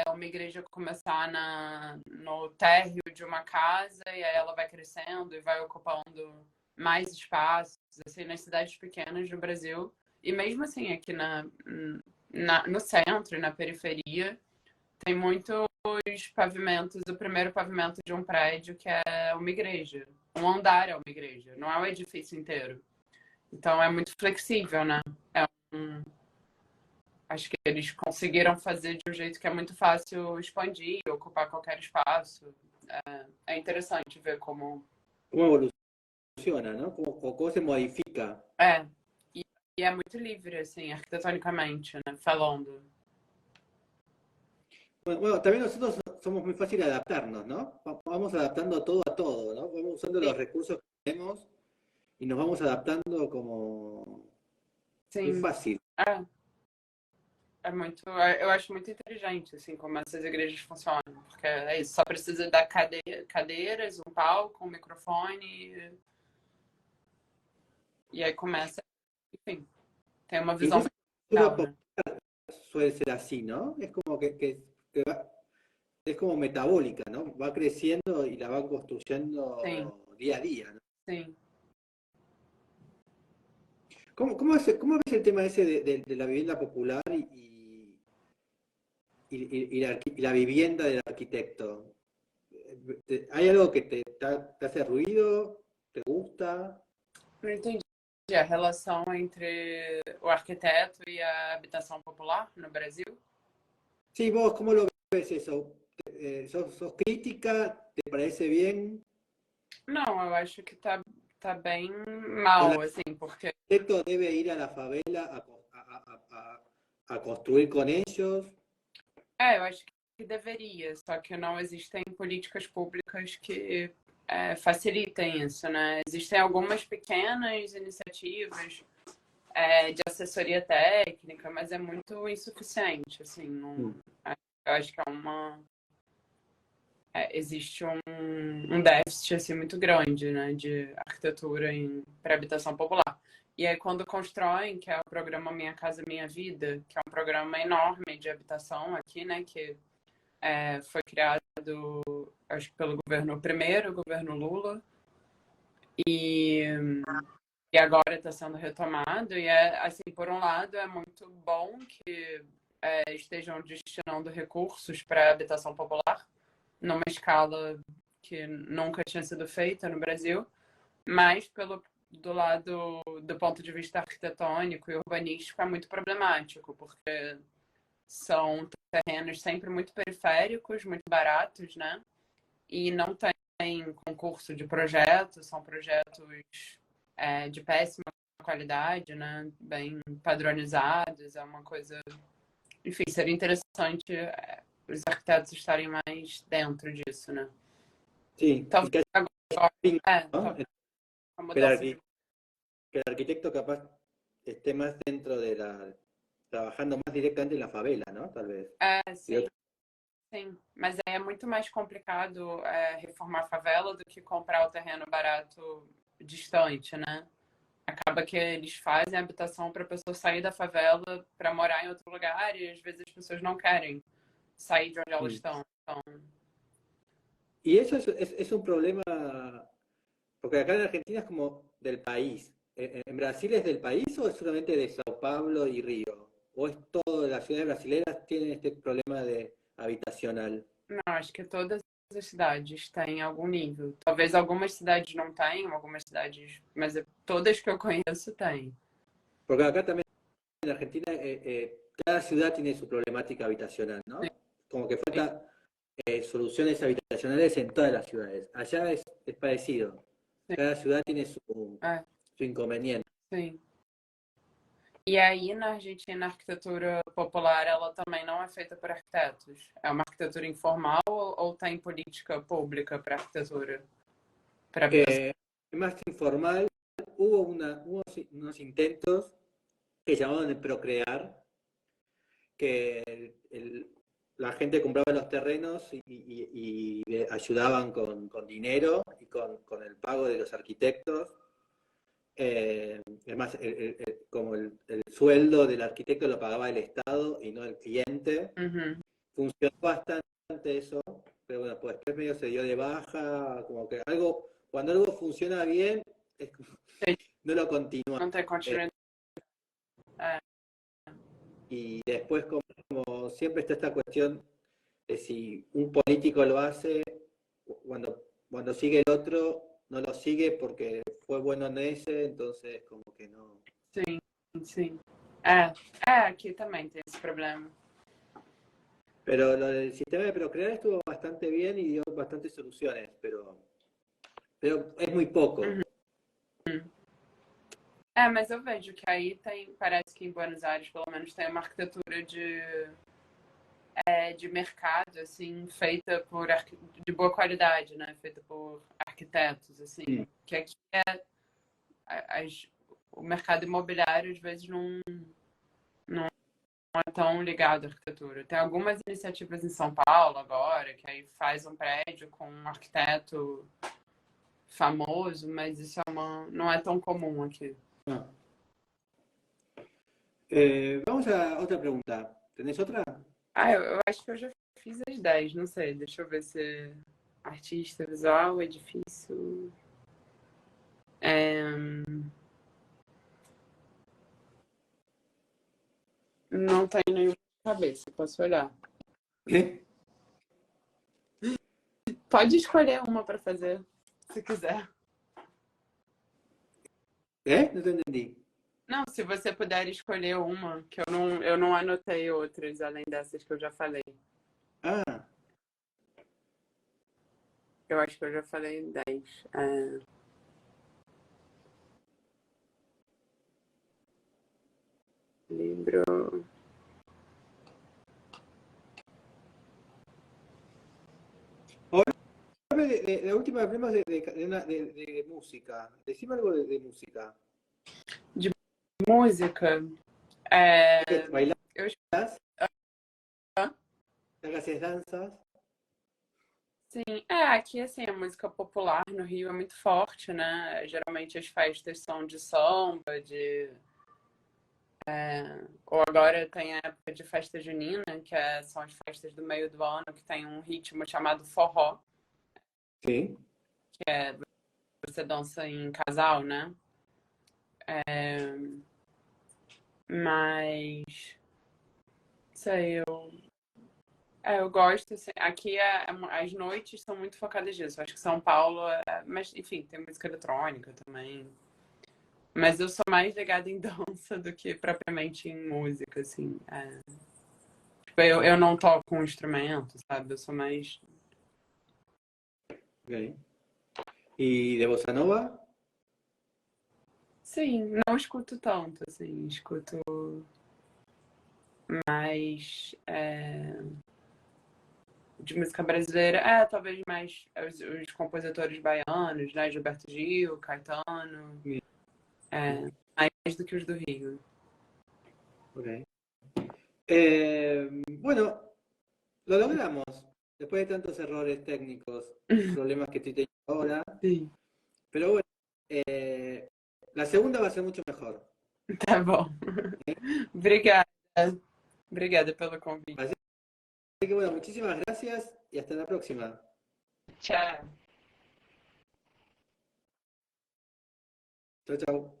uma igreja começar no térreo de uma casa e aí ela vai crescendo e vai ocupando mais espaços, assim, nas cidades pequenas do Brasil. E mesmo assim, aqui no centro e na periferia, tem muitos pavimentos, o primeiro pavimento de um prédio que é uma igreja. Um andar é uma igreja, não é o edifício inteiro. Então é muito flexível, né? Acho que eles conseguiram fazer de um jeito que é muito fácil expandir, ocupar qualquer espaço. É interessante ver como... ¿Cómo evoluciona, no? ¿Cómo se modifica? E é muito livre, assim, arquitetonicamente, né? Falando. Bueno, también nosotros somos muy fáciles de adaptarnos, ¿no? Vamos adaptando todo a todo, ¿no? Vamos usando los recursos que tenemos y nos vamos adaptando como muy Sim. fácil. Eu acho muito inteligente, assim, como essas igrejas funcionam. Porque é isso, só precisa dar cadeiras, um palco, um microfone. E aí começa, enfim, tem uma visão legal, né? Suele ser así, ¿no? Es como que es como metabólica, ¿no? Va creciendo y la va construyendo Sim. día a día, ¿no? Sim. ¿Cómo ves el tema ese de la vivienda popular y la vivienda del arquitecto? ¿Hay algo que te hace ruido? ¿Te gusta? Não entendi a relação entre o arquiteto e a habitação popular no Brasil. Sí, vos, ¿cómo lo ves eso? ¿Sos crítica? ¿Te parece bien? Não, eu acho que tá bem mal, assim, porque... ¿El arquitecto debe ir a la favela a construir con ellos? Eu acho que deveria, só que não existem políticas públicas que facilitem isso, né? Existem algumas pequenas iniciativas de assessoria técnica, mas é muito insuficiente, assim, não, eu acho que existe um déficit assim, muito grande, né, de arquitetura para habitação popular. E aí, quando constroem, que é o programa Minha Casa Minha Vida, que é um programa enorme de habitação aqui, né, que foi criado, acho que pelo primeiro governo Lula, e agora está sendo retomado. E assim, por um lado, é muito bom que estejam destinando recursos para habitação popular, numa escala que nunca tinha sido feita no Brasil, mas do ponto de vista arquitetônico e urbanístico é muito problemático, porque são terrenos sempre muito periféricos, muito baratos, né? E não tem concurso de projetos, são projetos de péssima qualidade, né? Bem padronizados, é uma coisa... Enfim, seria interessante os arquitetos estarem mais dentro disso, né? Sim. Talvez agora, ¿no? a mudança de... Que el arquitecto capaz esté más dentro trabajando más directamente en la favela, ¿no? Tal vez. Sim. Sim, mas é muito mais complicado reformar a favela do que comprar o terreno barato distante, né? Acaba que eles fazem a habitação para a pessoa sair da favela para morar em outro lugar e às vezes as pessoas não querem sair de onde elas estão. Então... Y eso es un problema, porque acá en Argentina es como del país. ¿En Brasil es del país o es solamente de Sao Paulo y Río? ¿O es todo las ciudades brasileñas tienen este problema habitacional? Não, acho que todas as cidades têm algum nível. Talvez algumas cidades não tenham, algumas cidades, mas todas que eu conheço têm. Porque acá también en Argentina cada ciudad tiene su problemática habitacional, ¿no? como que falta soluciones habitacionales en todas las ciudades. Allá es parecido. sim. Cada ciudad tiene su, É, su inconveniente. sim. E aí, na Argentina, a arquitetura popular, ela também não é feita por arquitetos? É uma arquitetura informal ou tem política pública para arquitetura? Para Más informal, hubo unos intentos que llamaban de procrear, que la gente compraba los terrenos y le ayudaban con dinero y con el pago de los arquitectos. Además, como el sueldo del arquitecto lo pagaba el Estado y no el cliente. Uhum. Funcionó bastante eso, pero bueno, pues después medio se dio de baja, como que cuando algo funciona bien, no lo continúa. Não tem continuidade. Y después, como siempre está esta cuestión de si un político lo hace, cuando sigue el otro, no lo sigue porque fue bueno en ese, entonces como que no. Sim, sim. Aqui também tem esse problema. Pero lo del sistema de procrear estuvo bastante bien y dio bastantes soluciones, pero es muy poco. Mas eu vejo que aí parece que em Buenos Aires, pelo menos, tem uma arquitetura de mercado, assim, feita de boa qualidade, né? Feita por arquitetos, assim. Que aqui o mercado imobiliário, às vezes, não é tão ligado à arquitetura. Tem algumas iniciativas em São Paulo agora, que aí faz um prédio com um arquiteto famoso, mas isso não é tão comum aqui. Vamos a otra pregunta. ¿Tenés otra? Eu acho que eu já fiz as 10, não sei. Deixa eu ver se artista visual, edifício. Não tenho nenhuma na cabeça, posso olhar. ¿Qué? Pode escolher uma para fazer, se quiser. No te entendí. Não, se você puder escolher uma, que eu não anotei outras além dessas que eu já falei. Ah, Eu acho que eu já falei 10. Livro. la última hablemos de música. Decime algo de música. Música. ¿Bailás? Eu... ¿Haces danzas? Sim, aqui assim, a música popular no Rio é muito forte, né? Geralmente as festas são de samba, ou agora tem a época de festa junina, que são as festas do meio do ano, que tem um ritmo chamado forró. Sim. Que você dança em casal, né? Mas sei, eu gosto, assim, aqui as noites são muito focadas nisso. Acho que São Paulo mas enfim, tem música eletrônica também. Mas eu sou mais ligada em dança do que propriamente em música, assim. Tipo, eu não toco um instrumento, sabe? Eu sou mais... Ok. ¿Y de bossa nova? Sim, não escuto tanto, assim. Escuto mais de música brasileira. Talvez mais os compositores baianos, né? Gilberto Gil, Caetano. Mais do que os do Rio. Ok. Bueno, lo logramos. Después de tantos errores técnicos, problemas que estoy teniendo ahora. Sí. Pero bueno, la segunda va a ser mucho mejor. Tá bom. Obrigada. Obrigada pelo convite. Así que bueno, muchísimas gracias y hasta la próxima. Tchau. Chao, chao.